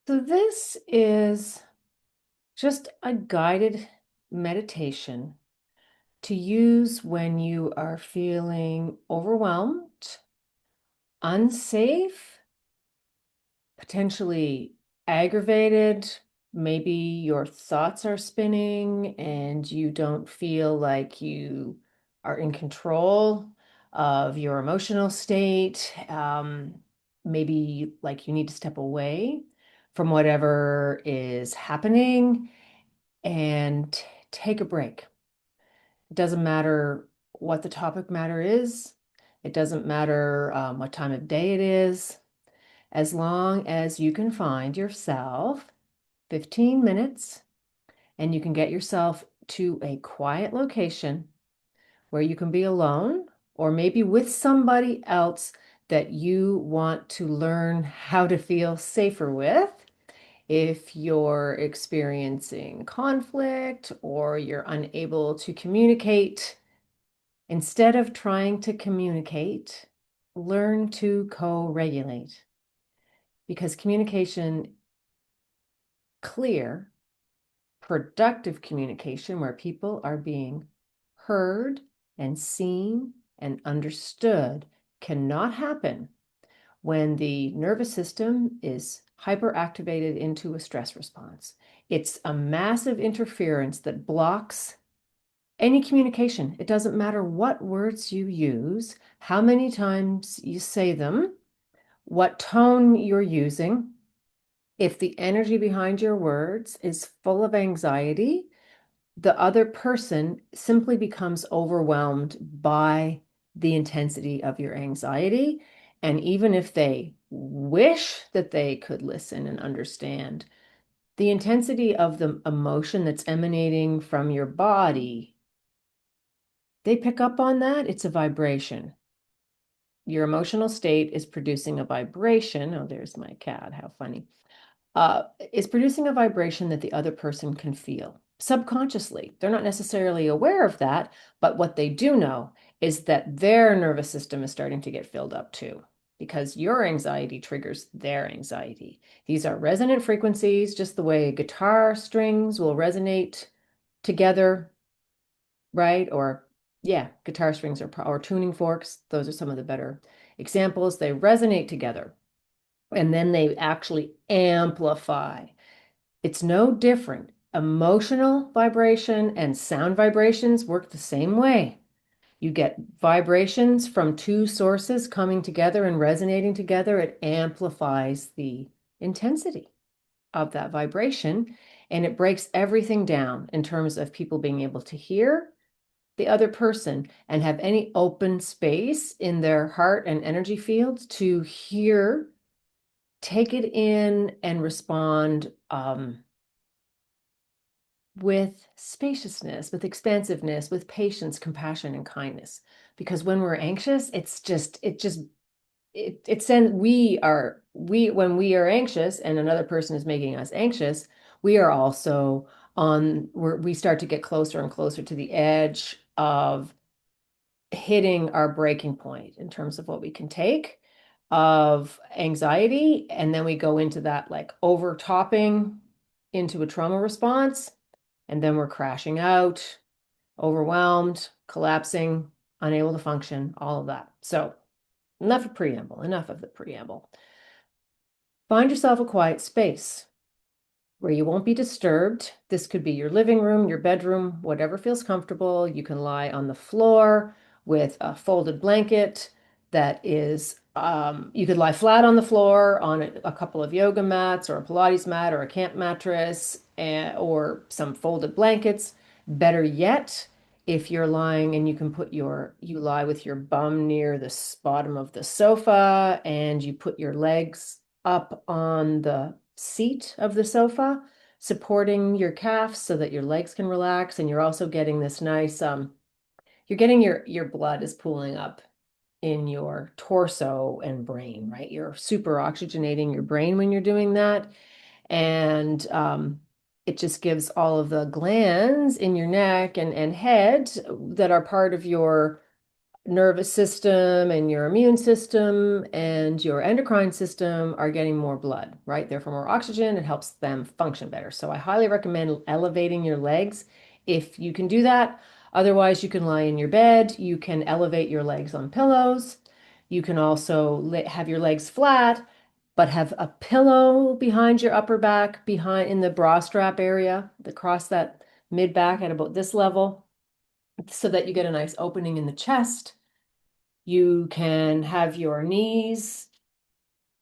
So this is just a guided meditation to use when you are feeling overwhelmed, unsafe, potentially aggravated. Maybe your thoughts are spinning and you don't feel like you are in control of your emotional state. Maybe like you need to step away from whatever is happening and take a break. It doesn't matter what the topic matter is. It doesn't matter what time of day it is, as long as you can find yourself 15 minutes and you can get yourself to a quiet location where you can be alone or maybe with somebody else that you want to learn how to feel safer with. If you're experiencing conflict or you're unable to communicate, instead of trying to communicate, learn to co-regulate because communication, clear, productive communication where people are being heard and seen and understood cannot happen when the nervous system is hyperactivated into a stress response. It's a massive interference that blocks any communication. It doesn't matter what words you use, how many times you say them, what tone you're using. If the energy behind your words is full of anxiety, the other person simply becomes overwhelmed by the intensity of your anxiety. And even if they wish that they could listen and understand, the intensity of the emotion that's emanating from your body, they pick up on that. It's a vibration. Your emotional state is producing a vibration. Oh, there's my cat. How funny. Is producing a vibration that the other person can feel subconsciously. They're not necessarily aware of that, but what they do know is that their nervous system is starting to get filled up too, because your anxiety triggers their anxiety. These are resonant frequencies, just the way guitar strings will resonate together, right? Or yeah, guitar strings or tuning forks. Those are some of the better examples. They resonate together and then they actually amplify. It's no different. Emotional vibration and sound vibrations work the same way. You get vibrations from two sources coming together and resonating together. It amplifies the intensity of that vibration and it breaks everything down in terms of people being able to hear the other person and have any open space in their heart and energy fields to hear, take it in, and respond with spaciousness, with expansiveness, with patience, compassion, and kindness. Because when we're anxious, it sends, when we are anxious and another person is making us anxious, we are also we start to get closer and closer to the edge of hitting our breaking point in terms of what we can take of anxiety. And then we go into that like overtopping into a trauma response. And then we're crashing out, overwhelmed, collapsing, unable to function, all of that. So enough of the preamble. Find yourself a quiet space where you won't be disturbed. This could be your living room, your bedroom, whatever feels comfortable. You can lie on the floor with a folded blanket that is, you could lie flat on the floor on a couple of yoga mats or a Pilates mat or a camp mattress or some folded blankets. Better yet, if you're lying and you can you lie with your bum near the bottom of the sofa and you put your legs up on the seat of the sofa, supporting your calves so that your legs can relax. And you're also getting this nice, you're getting your blood is pooling up in your torso and brain, right? You're super oxygenating your brain when you're doing that. And it just gives all of the glands in your neck and head that are part of your nervous system and your immune system and your endocrine system are getting more blood, right? Therefore, more oxygen, it helps them function better. So I highly recommend elevating your legs if you can do that. Otherwise, you can lie in your bed. You can elevate your legs on pillows. You can also have your legs flat, but have a pillow behind your upper back, behind in the bra strap area, across that mid back at about this level, so that you get a nice opening in the chest. You can have your knees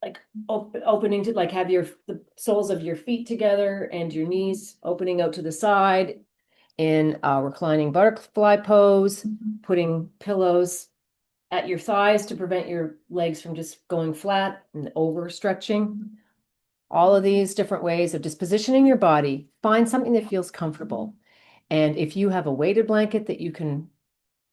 like opening to like have the soles of your feet together and your knees opening out to the side in a reclining butterfly pose, putting pillows at your thighs to prevent your legs from just going flat and overstretching. All of these different ways of just positioning your body. Find something that feels comfortable. And if you have a weighted blanket that you can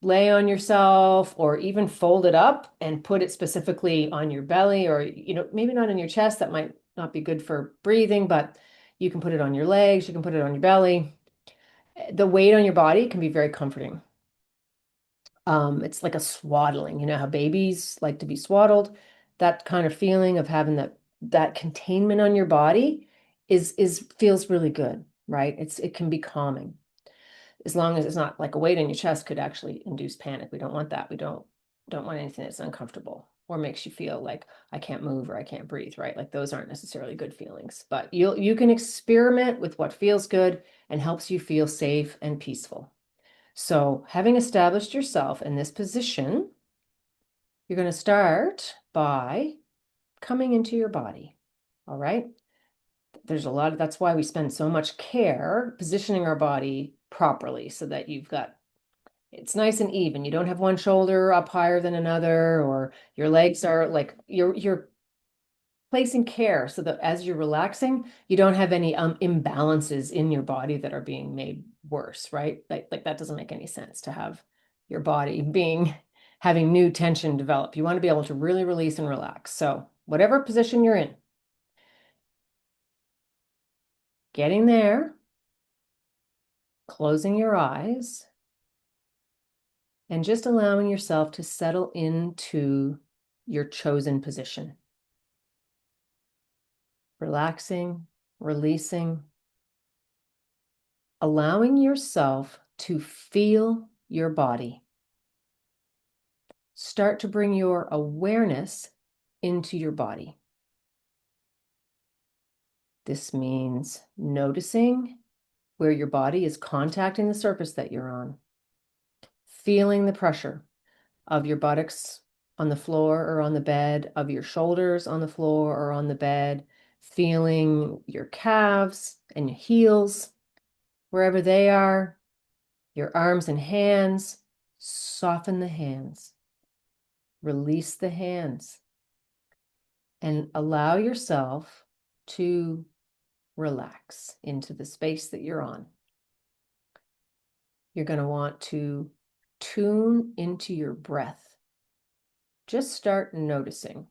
lay on yourself or even fold it up and put it specifically on your belly, or maybe not in your chest, that might not be good for breathing, but you can put it on your legs, you can put it on your belly. The weight on your body can be very comforting. It's like a swaddling, you know how babies like to be swaddled. That kind of feeling of having that containment on your body is feels really good, right? It can be calming, as long as it's not like a weight on your chest could actually induce panic. We don't want that. We don't want anything that's uncomfortable or makes you feel like I can't move or I can't breathe, right? Like those aren't necessarily good feelings, but you can experiment with what feels good and helps you feel safe and peaceful. So, having established yourself in this position, you're going to start by coming into your body. All right? That's why we spend so much care positioning our body properly so that it's nice and even. You don't have one shoulder up higher than another, or your legs are like you're placing care so that as you're relaxing, you don't have any imbalances in your body that are being made worse, right? Like that doesn't make any sense to have your body having new tension develop. You want to be able to really release and relax. So whatever position you're in, getting there, closing your eyes, and just allowing yourself to settle into your chosen position. Relaxing, releasing, allowing yourself to feel your body. Start to bring your awareness into your body. This means noticing where your body is contacting the surface that you're on, feeling the pressure of your buttocks on the floor or on the bed, of your shoulders on the floor or on the bed, feeling your calves and your heels, wherever they are, your arms and hands. Soften the hands, release the hands, and allow yourself to relax into the space that you're on. You're going to want to tune into your breath. Just start noticing.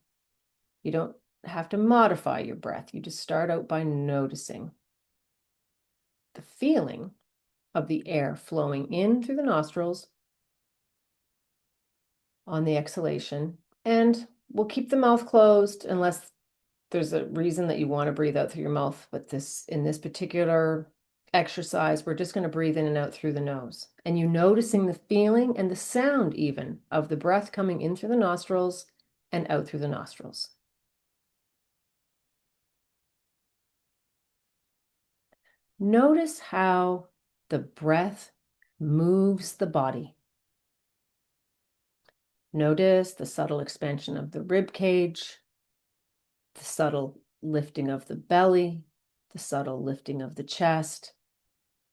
You don't have to modify your breath. You just start out by noticing the feeling of the air flowing in through the nostrils on the exhalation. And we'll keep the mouth closed unless there's a reason that you want to breathe out through your mouth. But in this particular exercise, we're just going to breathe in and out through the nose. And you noticing the feeling and the sound even of the breath coming in through the nostrils and out through the nostrils. Notice how the breath moves the body. Notice the subtle expansion of the rib cage, the subtle lifting of the belly, the subtle lifting of the chest,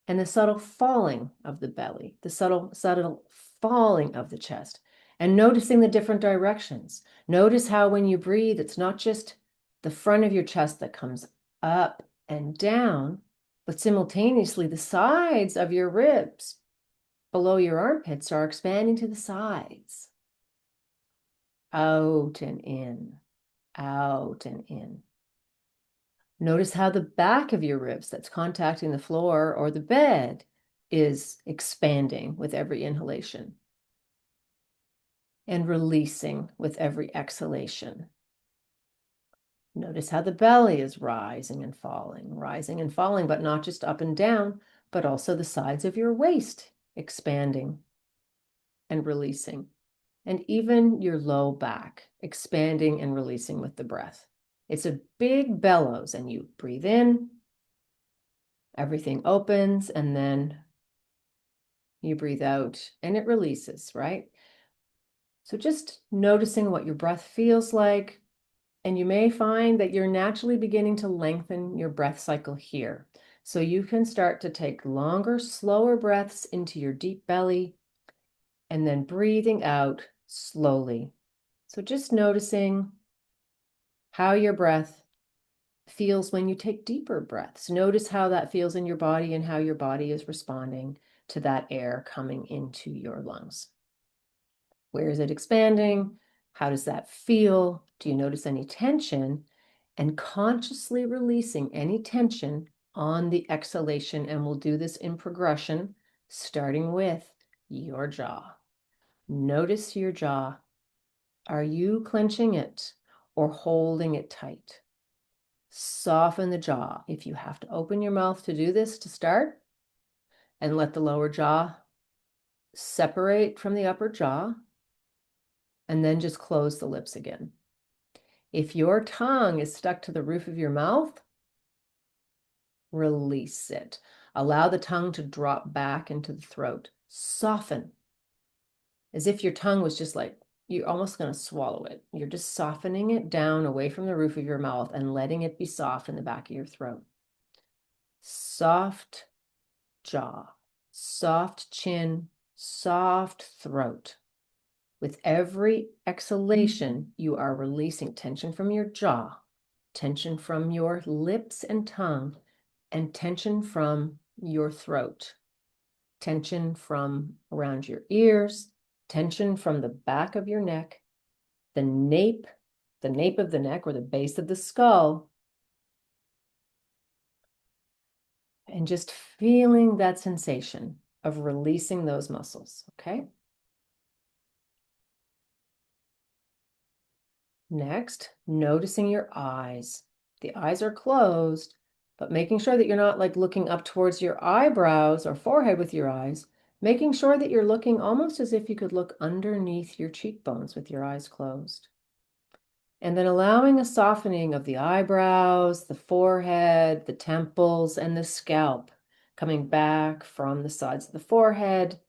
and the subtle falling of the belly, the subtle falling of the chest, and noticing the different directions. Notice how when you breathe, it's not just the front of your chest that comes up and down, but simultaneously the sides of your ribs below your armpits are expanding to the sides. Out and in, out and in. Notice how the back of your ribs that's contacting the floor or the bed is expanding with every inhalation. and releasing with every exhalation. Notice how the belly is rising and falling, but not just up and down, but also the sides of your waist expanding and releasing, and even your low back expanding and releasing with the breath. It's a big bellows, and you breathe in, everything opens, and then you breathe out and it releases, right? So just noticing what your breath feels like, and you may find that you're naturally beginning to lengthen your breath cycle here. So you can start to take longer, slower breaths into your deep belly and then breathing out slowly. So just noticing how your breath feels when you take deeper breaths. Notice how that feels in your body and how your body is responding to that air coming into your lungs. Where is it expanding? How does that feel? Do you notice any tension? And consciously releasing any tension on the exhalation. And we'll do this in progression, starting with your jaw. Notice your jaw. Are you clenching it or holding it tight? Soften the jaw. If you have to open your mouth to do this to start, and let the lower jaw separate from the upper jaw, and then just close the lips again. If your tongue is stuck to the roof of your mouth, release it. Allow the tongue to drop back into the throat. Soften, as if your tongue was just like, you're almost going to swallow it. You're just softening it down away from the roof of your mouth and letting it be soft in the back of your throat. Soft jaw, soft chin, soft throat. With every exhalation, you are releasing tension from your jaw, tension from your lips and tongue, and tension from your throat, tension from around your ears, tension from the back of your neck, the nape of the neck or the base of the skull, and just feeling that sensation of releasing those muscles, okay? Next, noticing your eyes. The eyes are closed, but making sure that you're not like looking up towards your eyebrows or forehead with your eyes, making sure that you're looking almost as if you could look underneath your cheekbones with your eyes closed. And then allowing a softening of the eyebrows, the forehead, the temples, and the scalp, coming back from the sides of the forehead,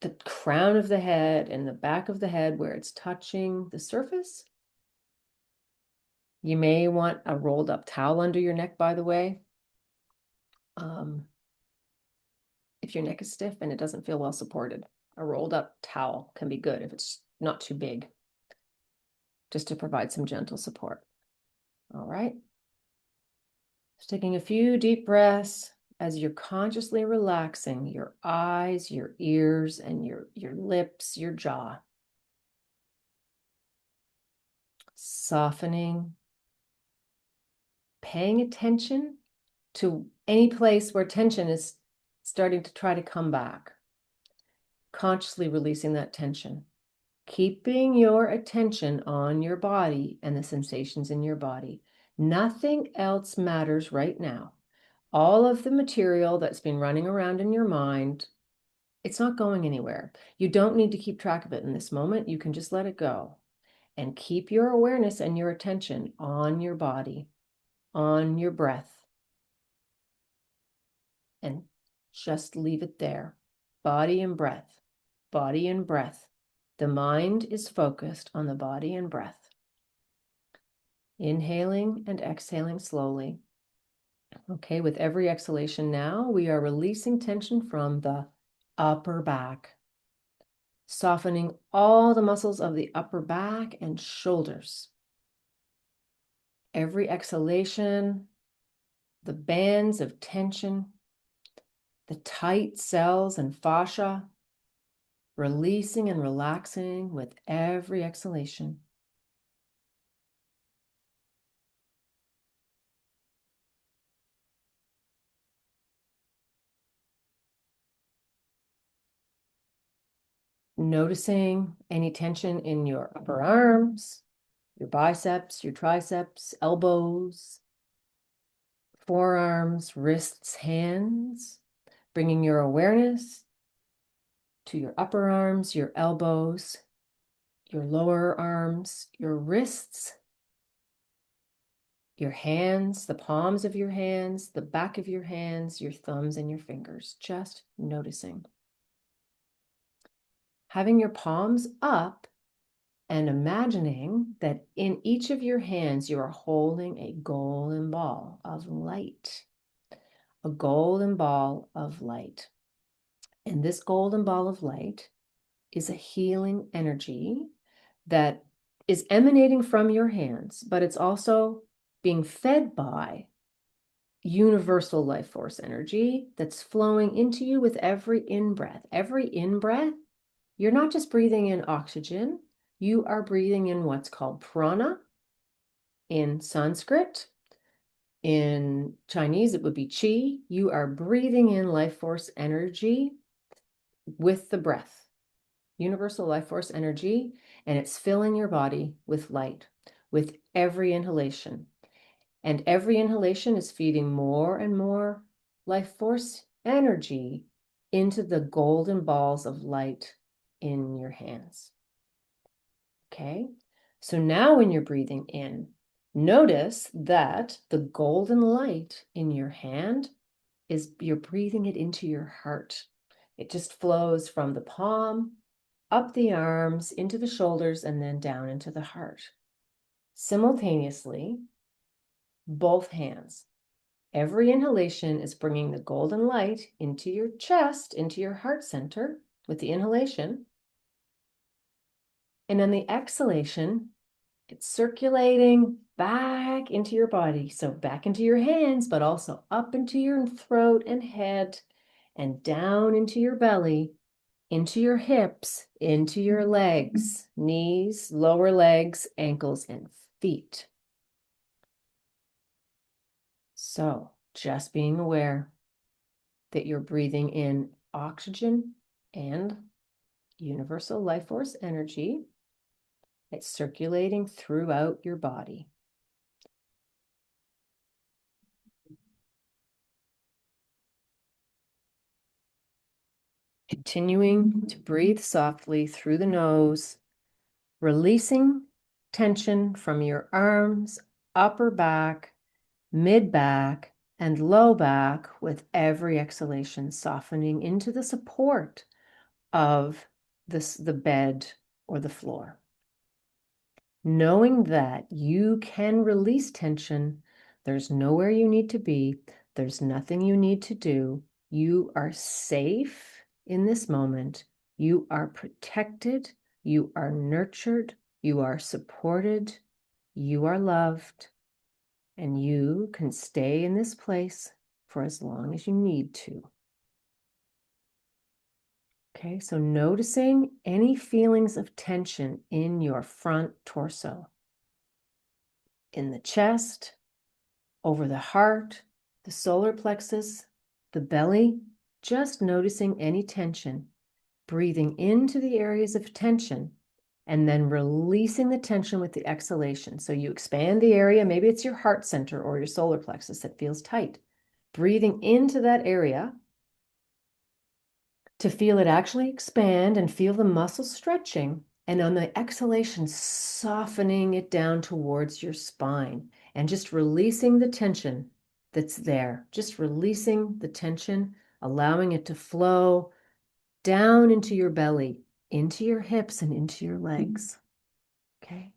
the crown of the head, and the back of the head where it's touching the surface. You may want a rolled up towel under your neck, by the way. If your neck is stiff and it doesn't feel well supported, a rolled up towel can be good if it's not too big, just to provide some gentle support. All right. Just taking a few deep breaths as you're consciously relaxing your eyes, your ears, and your lips, your jaw. Softening, paying attention to any place where tension is starting to try to come back. Consciously releasing that tension. Keeping your attention on your body and the sensations in your body. Nothing else matters right now. All of the material that's been running around in your mind, it's not going anywhere. You don't need to keep track of it in this moment. You can just let it go and keep your awareness and your attention on your body, on your breath, and just leave it there. Body and breath, body and breath. The mind is focused on the body and breath. Inhaling and exhaling slowly. Okay, with every exhalation now, we are releasing tension from the upper back, softening all the muscles of the upper back and shoulders. Every exhalation, the bands of tension, the tight cells and fascia, releasing and relaxing with every exhalation. Noticing any tension in your upper arms, your biceps, your triceps, elbows, forearms, wrists, hands, bringing your awareness to your upper arms, your elbows, your lower arms, your wrists, your hands, the palms of your hands, the back of your hands, your thumbs and your fingers, just noticing. Having your palms up and imagining that in each of your hands, you are holding a golden ball of light, a golden ball of light. And this golden ball of light is a healing energy that is emanating from your hands, but it's also being fed by universal life force energy that's flowing into you with every in-breath. Every in-breath, you're not just breathing in oxygen, you are breathing in what's called prana in Sanskrit. In Chinese, it would be qi. You are breathing in life force energy with the breath, universal life force energy, and it's filling your body with light with every inhalation. And every inhalation is feeding more and more life force energy into the golden balls of light in your hands. Okay, so now when you're breathing in, notice that the golden light in your hand is you're breathing it into your heart. It just flows from the palm, up the arms, into the shoulders, and then down into the heart. Simultaneously, both hands. Every inhalation is bringing the golden light into your chest, into your heart center with the inhalation. And on the exhalation, it's circulating back into your body. So back into your hands, but also up into your throat and head and down into your belly, into your hips, into your legs, knees, lower legs, ankles, and feet. So just being aware that you're breathing in oxygen and universal life force energy. It's circulating throughout your body. Continuing to breathe softly through the nose, releasing tension from your arms, upper back, mid back, and low back with every exhalation, softening into the support of the bed or the floor. Knowing that you can release tension, there's nowhere you need to be, there's nothing you need to do. You are safe in this moment. You are protected. You are nurtured. You are supported. You are loved. And you can stay in this place for as long as you need to. Okay, so noticing any feelings of tension in your front torso, in the chest, over the heart, the solar plexus, the belly, just noticing any tension, breathing into the areas of tension, and then releasing the tension with the exhalation. So you expand the area, maybe it's your heart center or your solar plexus that feels tight. Breathing into that area to feel it actually expand and feel the muscles stretching. And on the exhalation, softening it down towards your spine and just releasing the tension that's there. Just releasing the tension, allowing it to flow down into your belly, into your hips, and into your legs. Okay.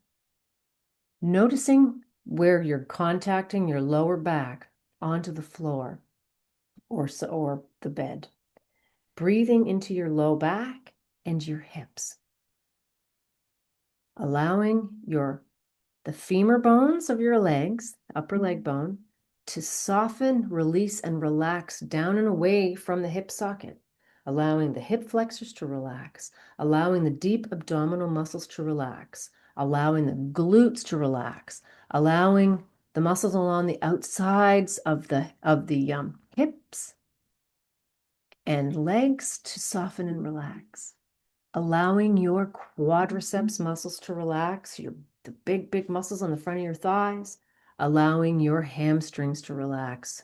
Noticing where you're contacting your lower back onto the floor or the bed. Breathing into your low back and your hips. Allowing the femur bones of your legs, upper leg bone, to soften, release, and relax down and away from the hip socket. Allowing the hip flexors to relax. Allowing the deep abdominal muscles to relax. Allowing the glutes to relax. Allowing the muscles along the outsides of the hips and legs to soften and relax, allowing your quadriceps muscles to relax, the big muscles on the front of your thighs, allowing your hamstrings to relax.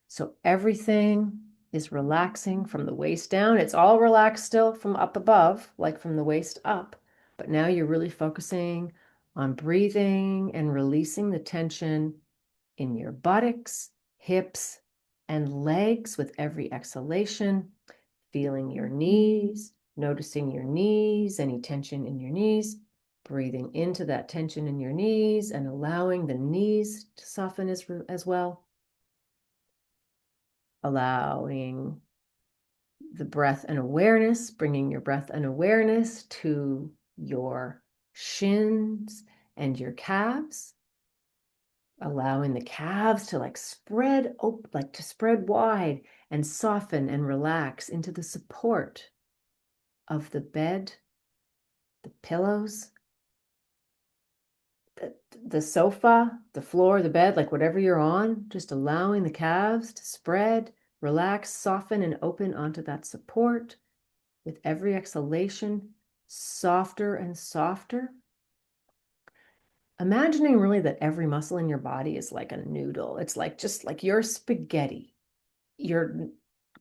So everything is relaxing from the waist down. It's all relaxed still from up above, like from the waist up, but now you're really focusing on breathing and releasing the tension in your buttocks, hips, and legs with every exhalation, feeling your knees, noticing your knees, any tension in your knees, breathing into that tension in your knees and allowing the knees to soften as well. Allowing the breath and awareness, bringing your breath and awareness to your shins and your calves, allowing the calves to spread open, to spread wide and soften and relax into the support of the bed, the pillows, the sofa, the floor, the bed, whatever you're on, just allowing the calves to spread, relax, soften, and open onto that support. With every exhalation, softer and softer. Imagining really that every muscle in your body is like a noodle. It's just like your spaghetti, your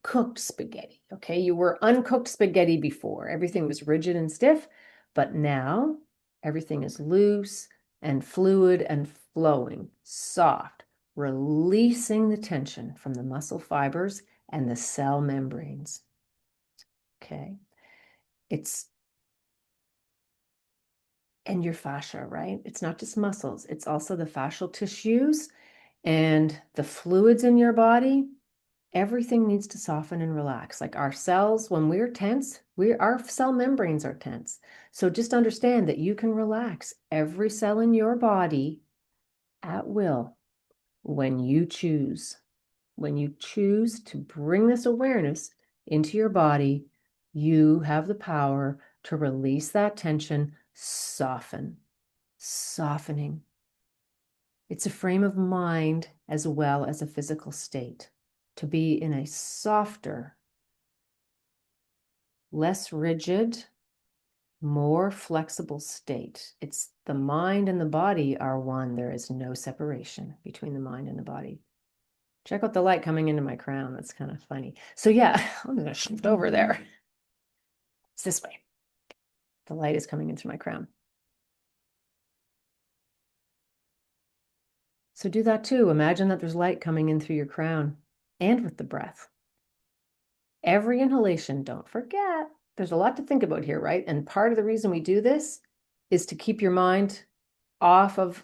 cooked spaghetti, okay? You were uncooked spaghetti before. Everything was rigid and stiff, but now everything is loose and fluid and flowing, soft, releasing the tension from the muscle fibers and the cell membranes, okay? And your fascia, right? It's not just muscles, it's also the fascial tissues and the fluids in your body. Everything needs to soften and relax. Like our cells, when we're tense, our cell membranes are tense. So just understand that you can relax every cell in your body at will when you choose. When you choose to bring this awareness into your body, you have the power to release that tension, softening. It's a frame of mind as well as a physical state, to be in a softer, less rigid, more flexible state. It's the mind and the body are one. There is no separation between the mind and the body. Check out the light coming into my crown. That's kind of funny. So yeah, I'm going to shift over there. It's this way. The light is coming into my crown. So do that too. Imagine that there's light coming in through your crown and with the breath. Every inhalation, don't forget, there's a lot to think about here, right? And part of the reason we do this is to keep your mind off of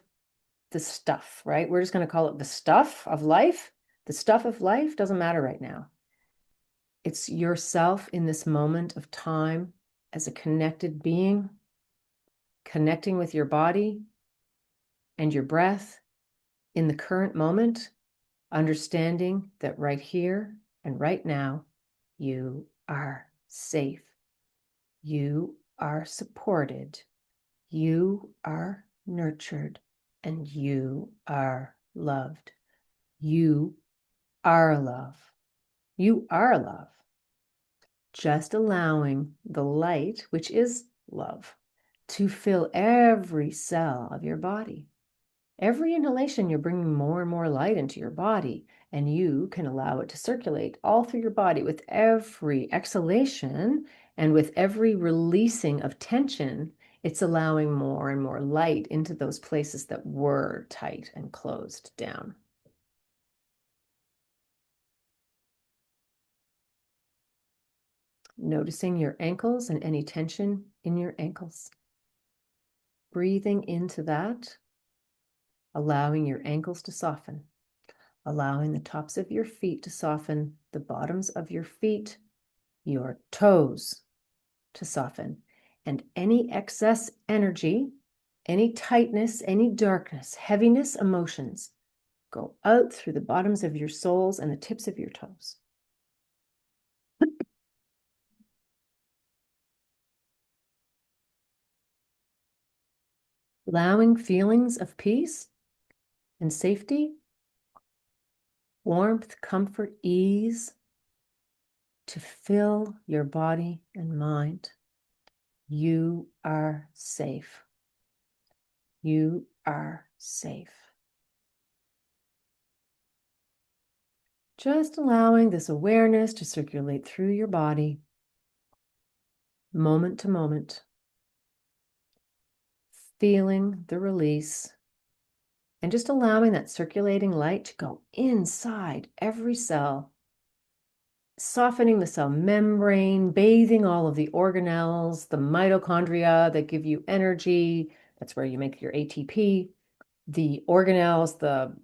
the stuff, right? We're just going to call it the stuff of life. The stuff of life doesn't matter right now. It's yourself in this moment of time as a connected being, connecting with your body and your breath in the current moment, understanding that right here and right now, you are safe. You are supported. You are nurtured, and you are loved. You are love. You are love. Just allowing the light, which is love, to fill every cell of your body. Every inhalation, you're bringing more and more light into your body, and you can allow it to circulate all through your body with every exhalation and with every releasing of tension. It's allowing more and more light into those places that were tight and closed down. Noticing your ankles and any tension in your ankles. Breathing into that, allowing your ankles to soften, allowing the tops of your feet to soften, the bottoms of your feet, your toes to soften, and any excess energy, any tightness, any darkness, heaviness, emotions, go out through the bottoms of your soles and the tips of your toes. Allowing feelings of peace and safety, warmth, comfort, ease to fill your body and mind. You are safe. You are safe. Just allowing this awareness to circulate through your body, moment to moment, feeling the release, and just allowing that circulating light to go inside every cell, softening the cell membrane, bathing all of the organelles, the mitochondria that give you energy. That's where you make your ATP, the organelles, the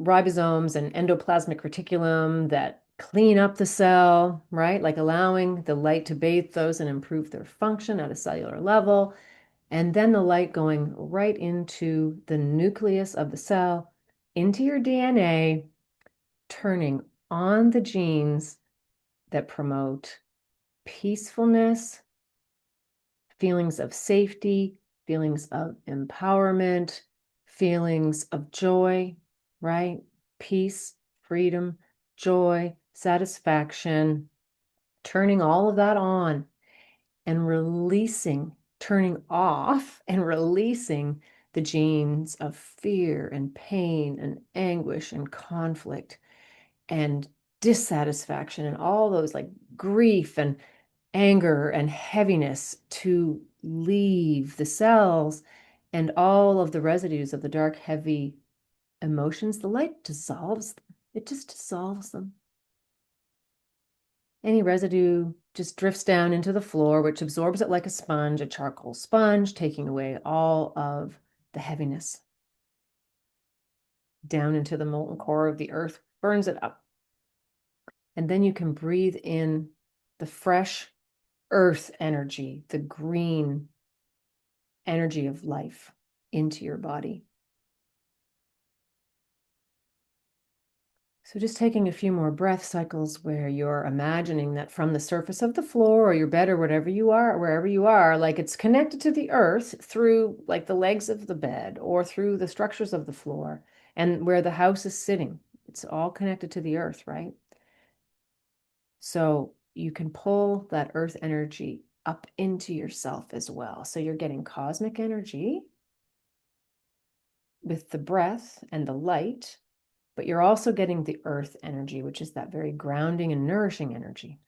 ribosomes and endoplasmic reticulum that clean up the cell, right? Like allowing the light to bathe those and improve their function at a cellular level. And then the light going right into the nucleus of the cell, into your DNA, turning on the genes that promote peacefulness, feelings of safety, feelings of empowerment, feelings of joy, right? Peace, freedom, joy, satisfaction, turning all of that on and releasing, turning off and releasing the genes of fear and pain and anguish and conflict and dissatisfaction and all those like grief and anger and heaviness to leave the cells, and all of the residues of the dark, heavy emotions, the light dissolves them. It just dissolves them. Any residue just drifts down into the floor, which absorbs it like a sponge, a charcoal sponge, taking away all of the heaviness down into the molten core of the earth, burns it up. And then you can breathe in the fresh earth energy, the green energy of life into your body. So just taking a few more breath cycles where you're imagining that from the surface of the floor or your bed or whatever you are, wherever you are, like it's connected to the earth through like the legs of the bed or through the structures of the floor and where the house is sitting. It's all connected to the earth, right? So you can pull that earth energy up into yourself as well. So you're getting cosmic energy with the breath and the light, but you're also getting the earth energy, which is that very grounding and nourishing energy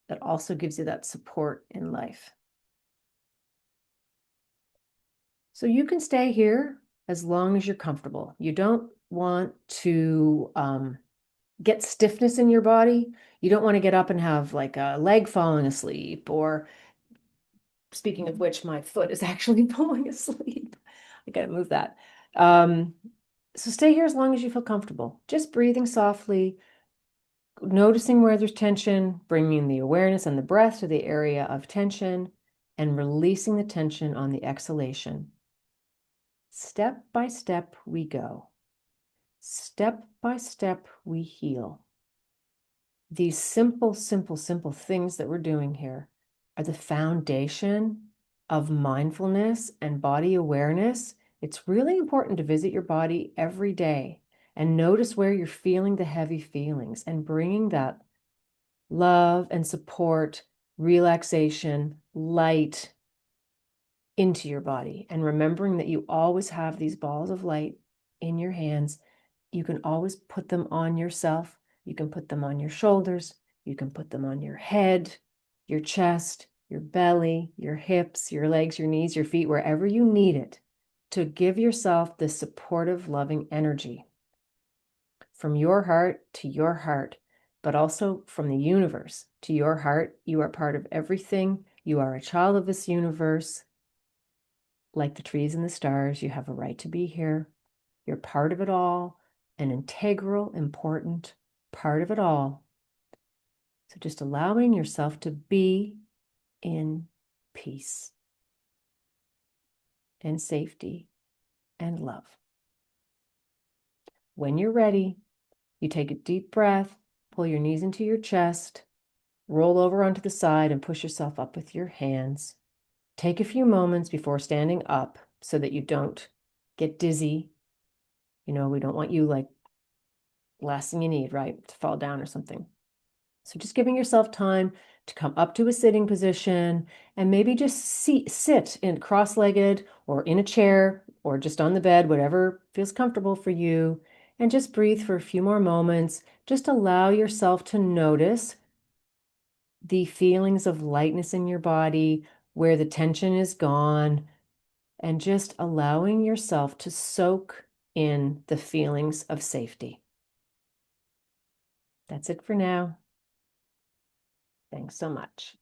that also gives you that support in life. So you can stay here as long as you're comfortable. You don't want to get stiffness in your body. You don't want to get up and have like a leg falling asleep, or speaking of which, my foot is actually falling asleep. I gotta move that. So stay here as long as you feel comfortable. Just breathing softly, noticing where there's tension, bringing the awareness and the breath to the area of tension, and releasing the tension on the exhalation. Step by step, we go. Step by step, we heal. These simple, simple, simple things that we're doing here are the foundation of mindfulness and body awareness. It's really important to visit your body every day and notice where you're feeling the heavy feelings and bringing that love and support, relaxation, light into your body. And remembering that you always have these balls of light in your hands. You can always put them on yourself. You can put them on your shoulders. You can put them on your head, your chest, your belly, your hips, your legs, your knees, your feet, wherever you need it, to give yourself this supportive, loving energy from your heart to your heart, but also from the universe to your heart. You are part of everything. You are a child of this universe. Like the trees and the stars, you have a right to be here. You're part of it all, an integral, important part of it all. So just allowing yourself to be in peace and safety and love. When you're ready, you take a deep breath, pull your knees into your chest, roll over onto the side and push yourself up with your hands. Take a few moments before standing up so that you don't get dizzy. You know, we don't want you like last thing you need, right? To fall down or something. So just giving yourself time to come up to a sitting position and maybe just sit in cross-legged or in a chair or just on the bed, whatever feels comfortable for you, and just breathe for a few more moments. Just allow yourself to notice the feelings of lightness in your body, where the tension is gone, and just allowing yourself to soak in the feelings of safety. That's it for now. Thanks so much.